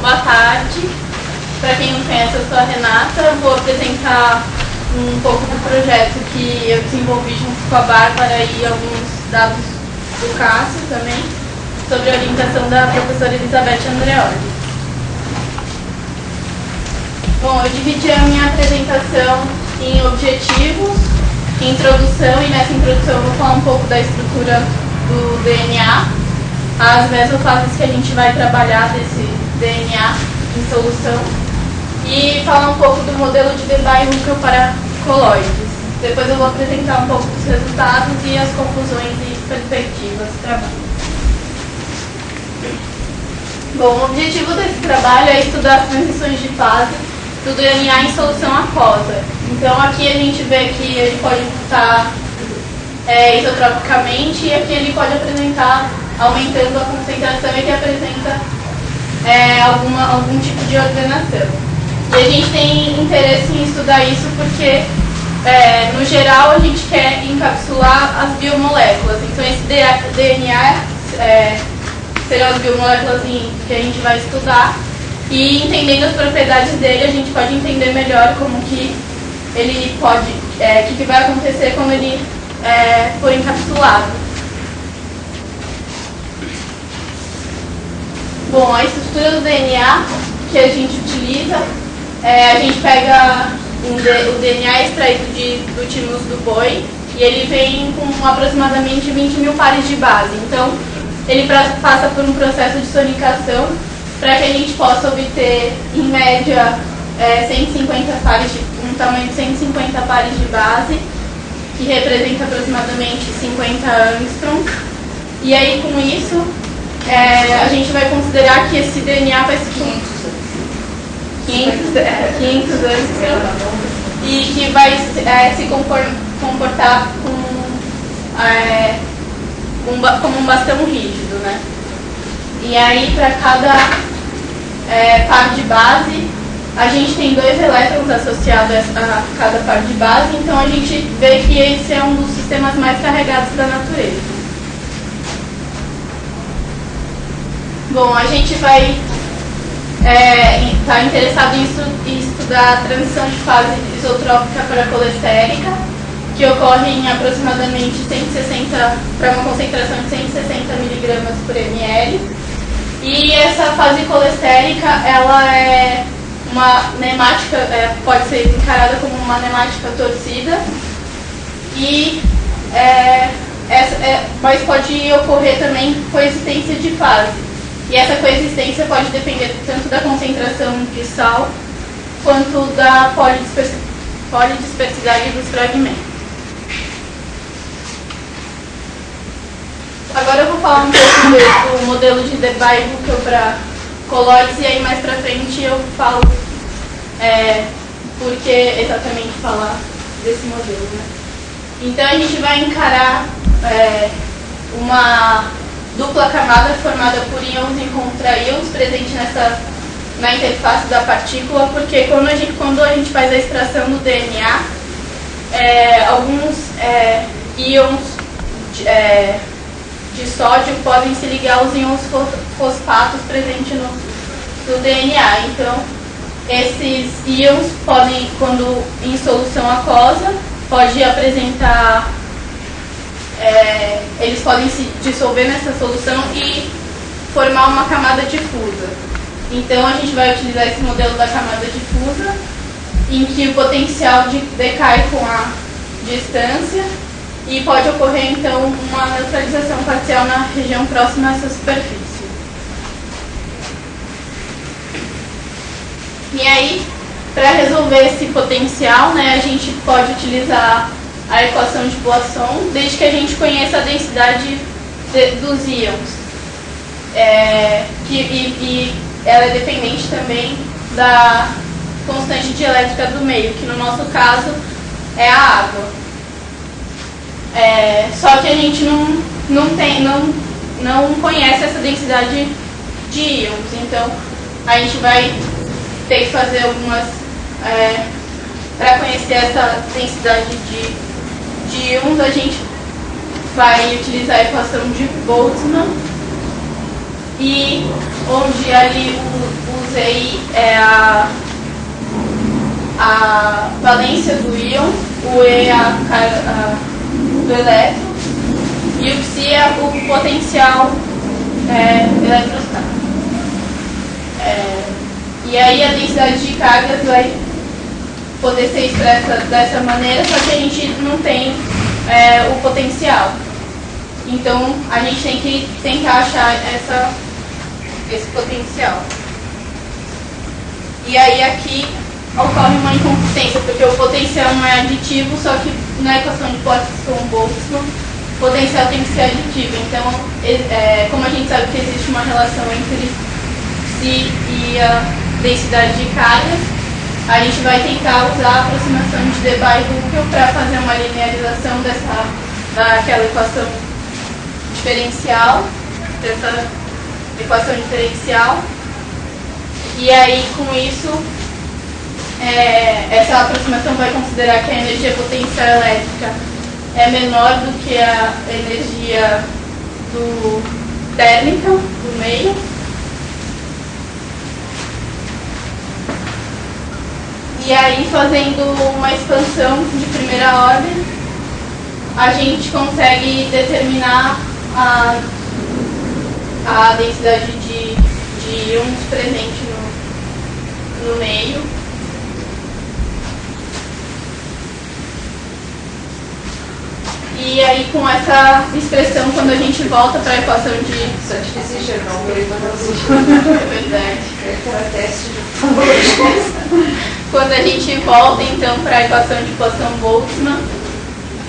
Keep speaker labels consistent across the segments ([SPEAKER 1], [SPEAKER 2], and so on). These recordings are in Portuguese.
[SPEAKER 1] Boa tarde. Para quem não conhece, eu sou a Renata. Eu vou apresentar um pouco do projeto que eu desenvolvi junto com a Bárbara e alguns dados do Cássio também, sobre a orientação da professora Elizabeth Andreoli. Bom, eu dividi a minha apresentação em objetivos, introdução, e nessa introdução eu vou falar um pouco da estrutura do DNA, as mesofases que a gente vai trabalhar desse DNA em solução, e falar um pouco do modelo de Debye-Hückel para coloides. Depois eu vou apresentar um pouco dos resultados e as conclusões e perspectivas do trabalho. Bom, o objetivo desse trabalho é estudar as transições de fase do DNA em solução aquosa. Então aqui a gente vê que ele pode estar isotropicamente, e aqui ele pode apresentar aumentando a concentração, e que apresenta algum tipo de ordenação. E a gente tem interesse em estudar isso porque, no geral, a gente quer encapsular as biomoléculas. Então esse DNA serão as biomoléculas que a gente vai estudar, e entendendo as propriedades dele, a gente pode entender melhor como que ele pode, o que vai acontecer quando ele for encapsulado. Bom, a estrutura do DNA que a gente utiliza, a gente pega o DNA extraído do tínus do boi, e ele vem com aproximadamente 20 mil pares de base. Então, ele passa por um processo de sonicação para que a gente possa obter, em média, 150 pares um tamanho de 150 pares de base, que representa aproximadamente 50 angstroms. E aí, com isso, a gente vai considerar que esse DNA vai ser 500 angstroms, e que vai se comportar como um bastão rígido, né? E aí, para cada par de base, a gente tem 2 elétrons associados a cada par de base, então a gente vê que esse é um dos sistemas mais carregados da natureza. Bom, a gente vai estar interessado em estudar a transição de fase isotrópica para colestérica, que ocorre em aproximadamente 160, para uma concentração de 160 mg por ml. E essa fase colestérica, ela é uma nemática, pode ser encarada como uma nemática torcida, e mas pode ocorrer também coexistência de fase. E essa coexistência pode depender tanto da concentração de sal quanto da polidispersidade dos fragmentos. Agora eu vou falar um pouco do modelo de Debye-Hückel para coloides, e aí mais pra frente eu falo por que exatamente falar desse modelo, né? Então a gente vai encarar uma dupla camada formada por íons e contra-íons presente na interface da partícula, porque quando a gente faz a extração do DNA, alguns íons de sódio podem se ligar aos íons fosfatos presentes no DNA. Então, esses íons podem, quando em solução aquosa, pode apresentar, eles podem se dissolver nessa solução e formar uma camada difusa. Então, a gente vai utilizar esse modelo da camada difusa, em que o potencial decai com a distância, e pode ocorrer, então, uma neutralização parcial na região próxima a essa superfície. E aí, para resolver esse potencial, né, a gente pode utilizar a equação de Poisson, desde que a gente conheça a densidade dos íons. E ela é dependente também da constante dielétrica do meio, que no nosso caso é a água. Só que a gente não conhece essa densidade de íons, então a gente vai ter que fazer algumas para conhecer essa densidade de íons. A gente vai utilizar a equação de Boltzmann, e onde ali os ZI é a valência do íon, o E é a carga do elétron e o Psi é o potencial eletrostático. E aí a densidade de cargas vai poder ser expressa dessa maneira, só que a gente não tem o potencial. Então a gente tem que tentar achar esse potencial. E aí aqui ocorre uma inconsistência, porque o potencial não é aditivo, só que na equação de Poisson-Boltzmann, o potencial tem que ser aditivo. Então, como a gente sabe que existe uma relação entre Psi e a densidade de cargas, a gente vai tentar usar a aproximação de Debye-Huckel para fazer uma linearização daquela equação diferencial, dessa equação diferencial. E aí, com isso, essa aproximação vai considerar que a energia potencial elétrica é menor do que a energia térmica do meio. E aí, fazendo uma expansão de primeira ordem, a gente consegue determinar a densidade de íons presente no meio. E aí, com essa expressão, quando a gente volta para a equação de...
[SPEAKER 2] Isso é difícil enxergar um
[SPEAKER 1] É verdade.
[SPEAKER 2] teste de
[SPEAKER 1] Quando a gente volta, então, para a equação de Poisson-Boltzmann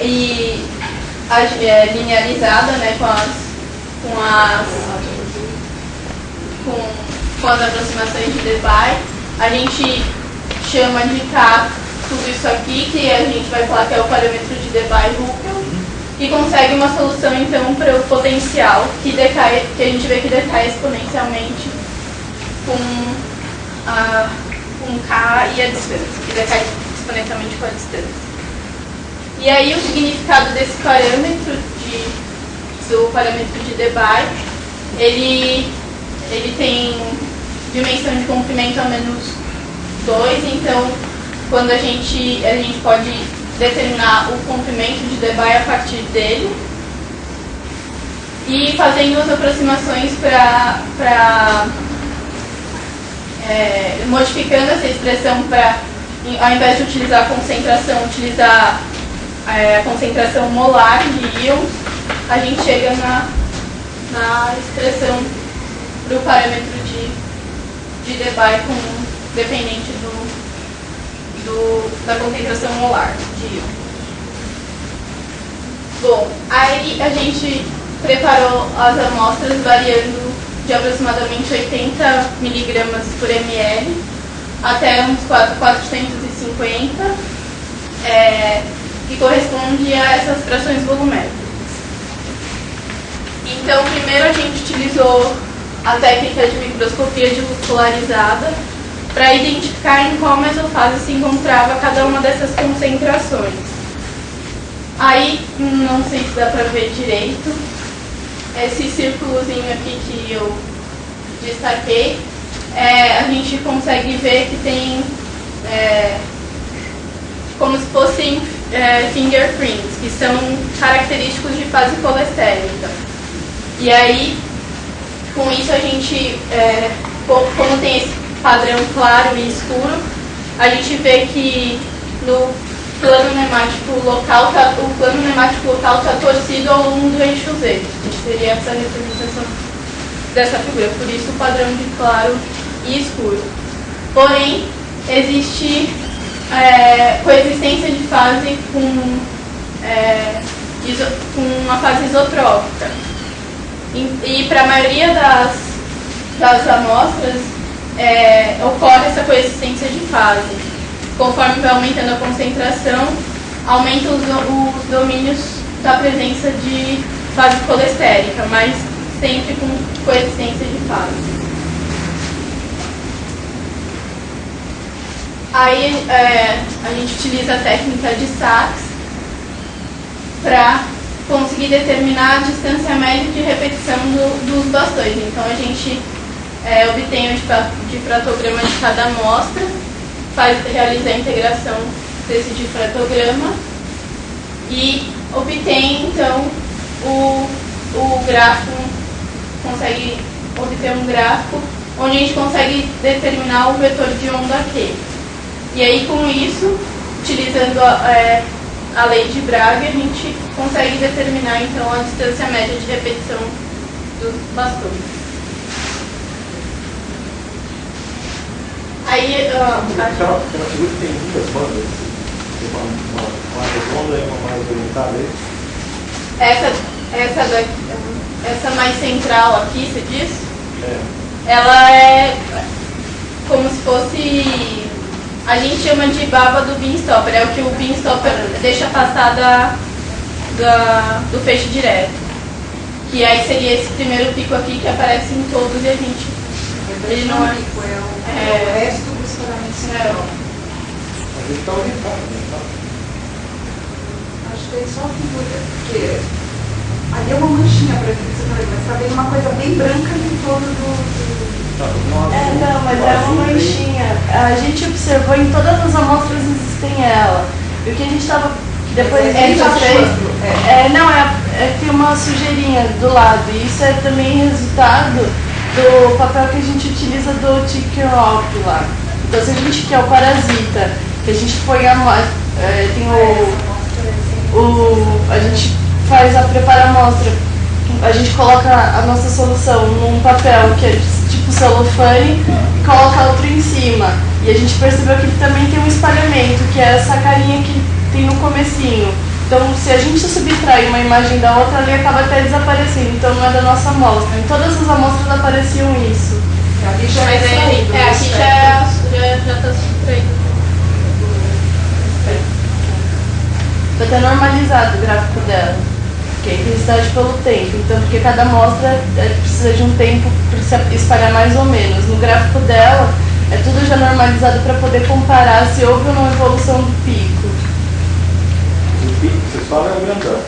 [SPEAKER 1] e linearizada, né, com as aproximações de Debye, a gente chama de K tudo isso aqui, que a gente vai falar que é o parâmetro de Debye-Huckel, e consegue uma solução, então, para o potencial, que a gente vê que decai exponencialmente com K e a distância, que decai exponencialmente com a distância. E aí o significado desse parâmetro, do parâmetro de Debye, ele tem dimensão de comprimento a menos 2, então quando a gente pode determinar o comprimento de Debye a partir dele, e fazendo as aproximações modificando essa expressão para, ao invés de utilizar a concentração, utilizar a concentração molar de íons, a gente chega na expressão para o parâmetro de Debye dependente da concentração molar de íon. Bom, aí a gente preparou as amostras variando de aproximadamente 80 miligramas por ml até uns 450, que corresponde a essas frações volumétricas. Então, primeiro a gente utilizou a técnica de microscopia de luz polarizada para identificar em qual mesofase se encontrava cada uma dessas concentrações. Aí, não sei se dá para ver direito, esse círculozinho aqui que eu destaquei, a gente consegue ver que tem como se fossem fingerprints, que são característicos de fase colestérica. E aí, com isso a gente, como tem esse padrão claro e escuro, a gente vê que no plano nemático local, o plano nemático local está torcido ao longo do eixo Z, que seria essa representação dessa figura, por isso o padrão de claro e escuro. Porém, existe coexistência de fase com uma fase isotrópica. E para a maioria das amostras, ocorre essa coexistência de fase. Conforme vai aumentando a concentração, aumenta os domínios da presença de fase colestérica, mas sempre com coexistência de fase. Aí a gente utiliza a técnica de Sachs para conseguir determinar a distância média de repetição dos bastões. Então a gente obtém o difratograma de cada amostra, realiza a integração desse difratograma e obtém então o gráfico, consegue obter um gráfico onde a gente consegue determinar o vetor de onda Q. E aí com isso, utilizando a lei de Bragg, a gente consegue determinar então a distância média de repetição dos bastões. Aí,
[SPEAKER 3] aquela figura tem duas bandas, tem uma redonda e uma mais orientada.
[SPEAKER 1] Essa mais central aqui, você diz?
[SPEAKER 3] É.
[SPEAKER 1] Ela é como se fosse, a gente chama de baba do Beanstopper, é o que o Beanstopper deixa passar do feixe direto. Que aí seria esse primeiro pico aqui que aparece em todos e a gente... Ele não é...
[SPEAKER 2] o resto do estouramento central.
[SPEAKER 3] A gente está orientado, né?
[SPEAKER 2] Acho que é só a figura, porque ali é uma manchinha para que você falou, mas está vendo uma coisa bem branca em torno do...
[SPEAKER 4] Não, mas é uma manchinha. A gente observou em todas as amostras existem ela. E o que a gente estava... Depois a gente fez... tem uma sujeirinha do lado. E isso é também resultado do papel que a gente utiliza do Tick-Rock lá. Então, se a gente quer o parasita, que a gente põe a a gente prepara a amostra, a gente coloca a nossa solução num papel que é tipo celofane e coloca outro em cima. E a gente percebeu que ele também tem um espalhamento, que é essa carinha que tem no comecinho. Então, se a gente subtrai uma imagem da outra, ali acaba até desaparecendo. Então, não é da nossa amostra. Em todas as amostras apareciam isso.
[SPEAKER 2] Ali já
[SPEAKER 1] Mas aqui já está subtraído.
[SPEAKER 4] Está até normalizado o gráfico dela, que é a intensidade pelo tempo. Então, porque cada amostra precisa de um tempo para se espalhar mais ou menos. No gráfico dela, é tudo já normalizado para poder comparar se houve ou não evolução do pico.
[SPEAKER 3] O pico que vocês falam é o grandão.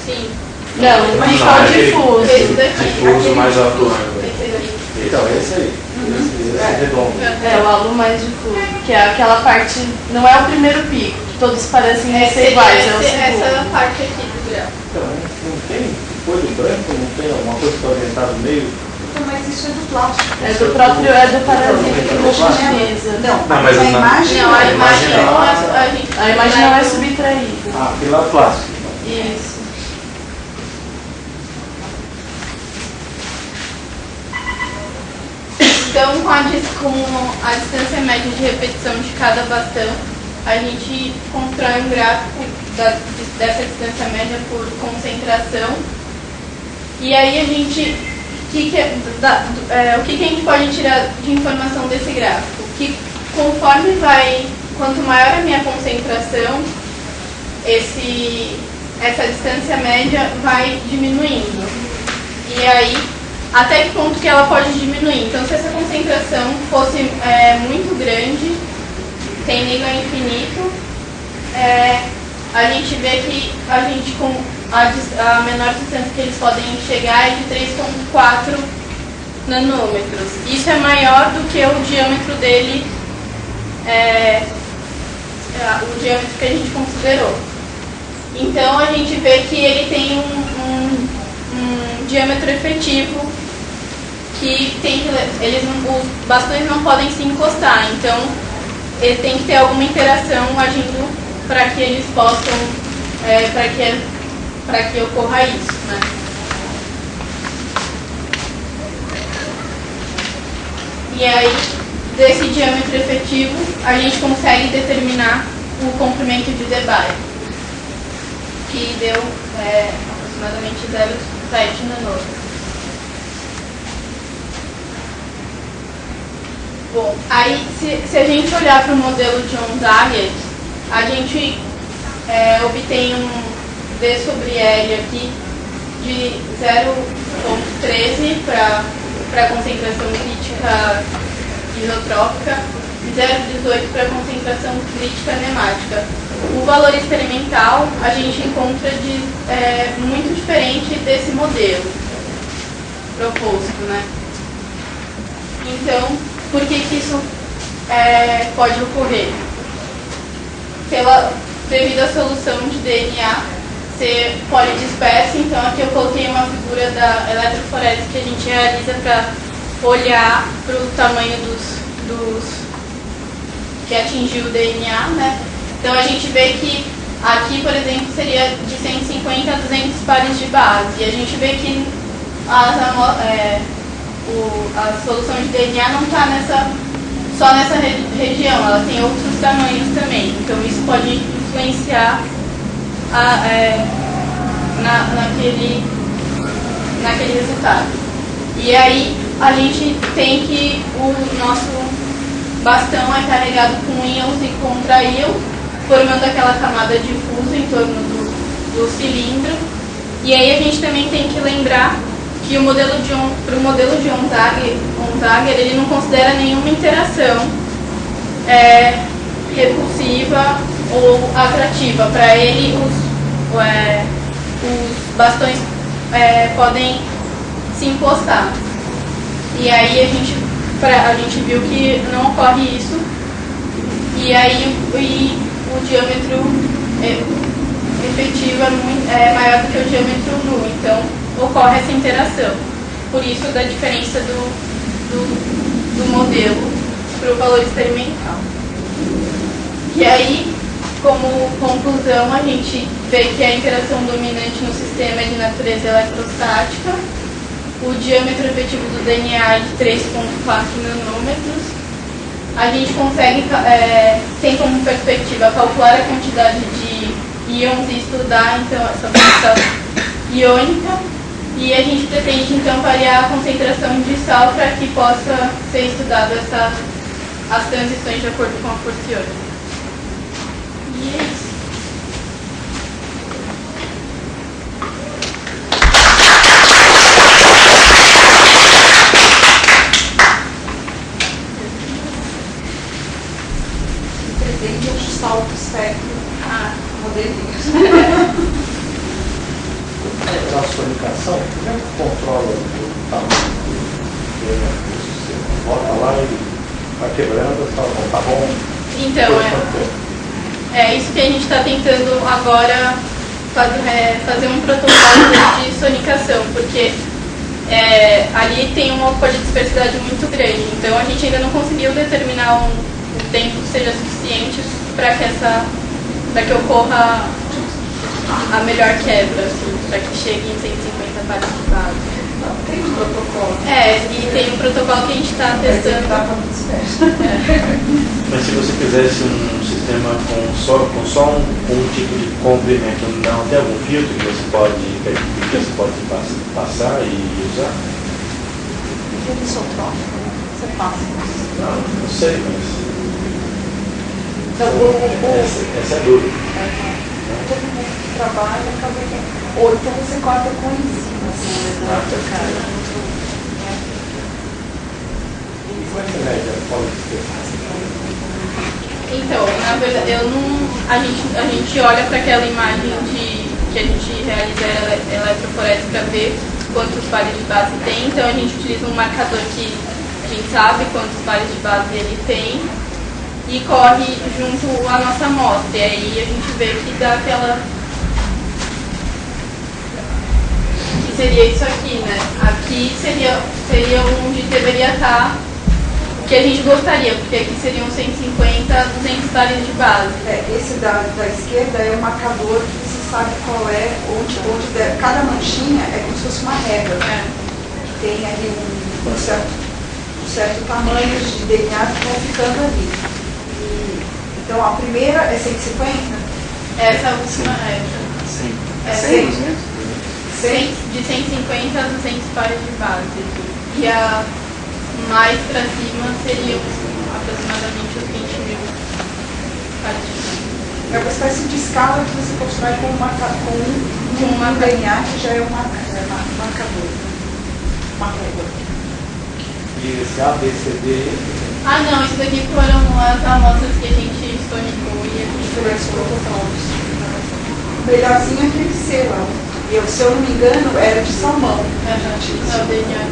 [SPEAKER 1] Sim.
[SPEAKER 4] Não, o pico é o difuso.
[SPEAKER 1] Esse daqui.
[SPEAKER 5] Difuso mais alto.
[SPEAKER 1] Esse daqui.
[SPEAKER 3] Então, esse aí. Esse redondo.
[SPEAKER 4] É, o halo mais difuso, que é aquela parte, não é o primeiro pico, que todos parecem ser iguais, é o segundo.
[SPEAKER 1] Essa parte aqui do gráfico.
[SPEAKER 3] Então, não tem coisa do branco, não tem alguma coisa que está orientada no meio?
[SPEAKER 2] Então, mas isso é do plástico.
[SPEAKER 4] É do próprio, é do parasita que a gente utiliza.
[SPEAKER 2] Não,
[SPEAKER 5] mas
[SPEAKER 2] a
[SPEAKER 5] não-
[SPEAKER 2] imagem...
[SPEAKER 1] Não, a imagem
[SPEAKER 5] não.
[SPEAKER 1] não é...
[SPEAKER 4] A imagem não é subtraída.
[SPEAKER 3] Ah, aquele lá é plástico.
[SPEAKER 4] Isso.
[SPEAKER 1] Então, com a distância média de repetição de cada bastão, a gente constrói um gráfico dessa distância média por concentração. E aí a gente... o que a gente pode tirar de informação desse gráfico? Que conforme quanto maior a minha concentração, essa distância média vai diminuindo. E aí, até que ponto que ela pode diminuir? Então, se essa concentração fosse muito grande, tendendo a infinito, a gente vê que a gente, com a menor distância que eles podem chegar é de 3,4 nanômetros. Isso é maior do que o diâmetro dele, o diâmetro que a gente considerou. Então, a gente vê que ele tem um diâmetro efetivo que os bastões não podem se encostar, então ele tem que ter alguma interação agindo para que eles possam, para que ocorra isso, né? E aí, desse diâmetro efetivo, a gente consegue determinar o comprimento de Debye, que deu aproximadamente 0,7 nanômetros. Bom, aí se a gente olhar para o modelo de Onsager, a gente obtém um D sobre L aqui de 0,13 para a concentração crítica isotrópica e 0,18 para a concentração crítica nemática. O valor experimental a gente encontra muito diferente desse modelo proposto, né? Então, por que isso pode ocorrer? Devido à solução de DNA ser polidispersa, então aqui eu coloquei uma figura da eletroforese que a gente realiza para olhar para o tamanho dos que atingiu o DNA, né? Então a gente vê que aqui, por exemplo, seria de 150 a 200 pares de base, e a gente vê que a solução de DNA não está só nessa região, ela tem outros tamanhos também, então isso pode influenciar naquele resultado. E aí a gente tem que o nosso bastão é carregado com íons e contra íon, formando aquela camada difusa em torno do cilindro. E aí a gente também tem que lembrar que para o modelo de Onsager, ele não considera nenhuma interação repulsiva ou atrativa. Para ele, os bastões podem se encostar. E aí a gente viu que não ocorre isso. E aí o diâmetro efetivo é maior do que o diâmetro nu. Então, ocorre essa interação. Por isso, da diferença do modelo para o valor experimental. E aí, como conclusão, a gente vê que a interação dominante no sistema é de natureza eletrostática. O diâmetro efetivo do DNA é de 3,4 nanômetros. A gente consegue, tem como perspectiva, calcular a quantidade de íons e estudar, então, essa função iônica. E a gente pretende, então, variar a concentração de sal para que possa ser estudado as transições de acordo com a força iônica. E é isso.
[SPEAKER 2] Pretende ajustar o espectro modelinho.
[SPEAKER 3] Na sonicação, como é que controla o tamanho do sistema? Bota lá e vai quebrando, tá bom?
[SPEAKER 1] Então, é isso que a gente está tentando agora fazer um protocolo de sonicação, porque ali tem uma polidispersidade muito grande, então a gente ainda não conseguiu determinar um tempo que seja suficiente para que ocorra a melhor quebra, assim, para que chegue em 150 pares de base.
[SPEAKER 2] Não, tem um protocolo.
[SPEAKER 1] E tem um protocolo que a gente está testando.
[SPEAKER 5] Mas se você fizesse um sistema com só um tipo de comprimento, não tem algum filtro que você pode passar e usar?
[SPEAKER 2] Filtro isotrópico, você passa.
[SPEAKER 5] Não sei, mas
[SPEAKER 2] Então,
[SPEAKER 5] essa é dúvida.
[SPEAKER 2] todo mundo que trabalha acaba com. Ou então você corta com enzima, assim,
[SPEAKER 3] Qual é a média polidispersa?
[SPEAKER 1] Então, na verdade, a gente olha para aquela imagem que a gente realiza eletroforese para ver quantos pares de base tem. Então, a gente utiliza um marcador que a gente sabe quantos pares de base ele tem e corre junto à nossa amostra. E aí a gente vê que dá aquela... que seria isso aqui, né? Aqui seria onde deveria estar o que a gente gostaria, porque aqui seriam 150 a 200 pares de base.
[SPEAKER 2] Esse da esquerda é o marcador que você sabe qual é, onde cada manchinha é como se fosse uma régua. Que tem ali um certo tamanho de DNA que vão ficando ali. Então a primeira é 150?
[SPEAKER 1] Essa última é.
[SPEAKER 5] Sim.
[SPEAKER 1] É 100, de 150 a 200 pares de base. E a mais para cima seriam aproximadamente os 20 mil pares de base.
[SPEAKER 2] É uma espécie de escala que você constrói com um DNA que já é um marcador. Uma régua.
[SPEAKER 3] E esse A, B, C, D...
[SPEAKER 1] Ah não, isso daqui foram as amostras que a gente sonicou e a gente
[SPEAKER 2] Conversou protocolos. O melhorzinho é aquele C lá. Se eu não me engano, era de salmão.
[SPEAKER 1] é o DNA.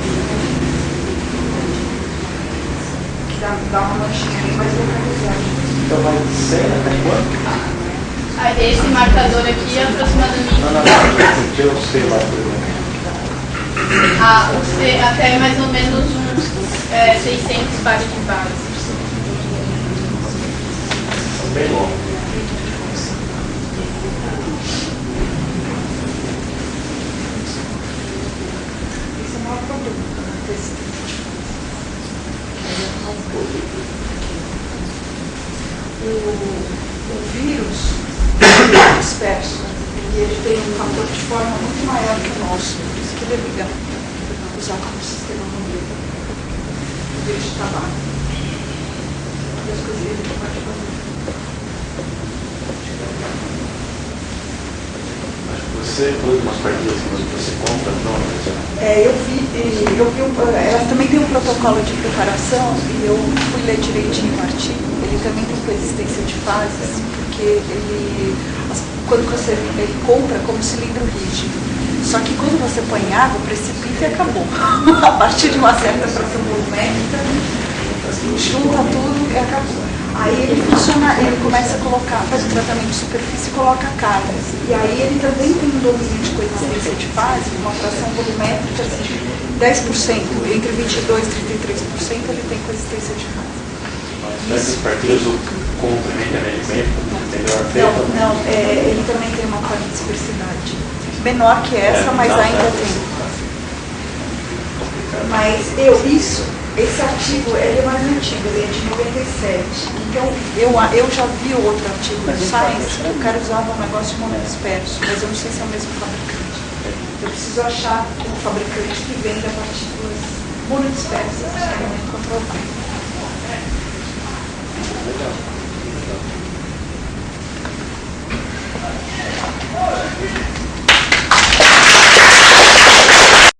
[SPEAKER 2] dá uma manchinha bem mais localizada.
[SPEAKER 3] Então vai de 100 até quanto?
[SPEAKER 1] Esse marcador aqui é aproximadamente.
[SPEAKER 3] Não, porque eu sei lá, por exemplo.
[SPEAKER 1] O C até mais ou menos uns 600 pares de base.
[SPEAKER 5] Bem bom.
[SPEAKER 2] Esse é o maior problema. O vírus é disperso e ele tem um fator de forma muito maior que o nosso. Por isso que ele é legal usar como sistema monolítico. O vírus de tabaco. Uma das coisas que ele pode fazer.
[SPEAKER 5] Você falou de umas partidas que você compra, não?
[SPEAKER 2] Ela também tem um protocolo de preparação e eu fui ler direitinho o artigo. Ele também tem coexistência de fases, porque quando você compra como cilindro rígido. Só que quando você põe água, precipita e acabou. A partir de uma certa fração volumétrica, junta tudo e acabou. Aí ele começa a colocar, faz o tratamento de superfície e coloca cargas. E aí ele também tem um domínio de coexistência de fase, uma fração volumétrica assim, 10%, entre 22% e 33% ele tem coexistência de fase.
[SPEAKER 5] Essas partidas o complemento é melhor feito?
[SPEAKER 2] Não, ele também tem uma forma de dispersidade. Menor que essa, mas ainda tem. Mas esse artigo ele é mais antigo, ele é de 97. Então, eu já vi outro artigo no Science que o cara usava um negócio monodisperso, mas eu não sei se é o mesmo fabricante. Eu preciso achar um fabricante que venda partículas monodispersas, que é muito comprovado.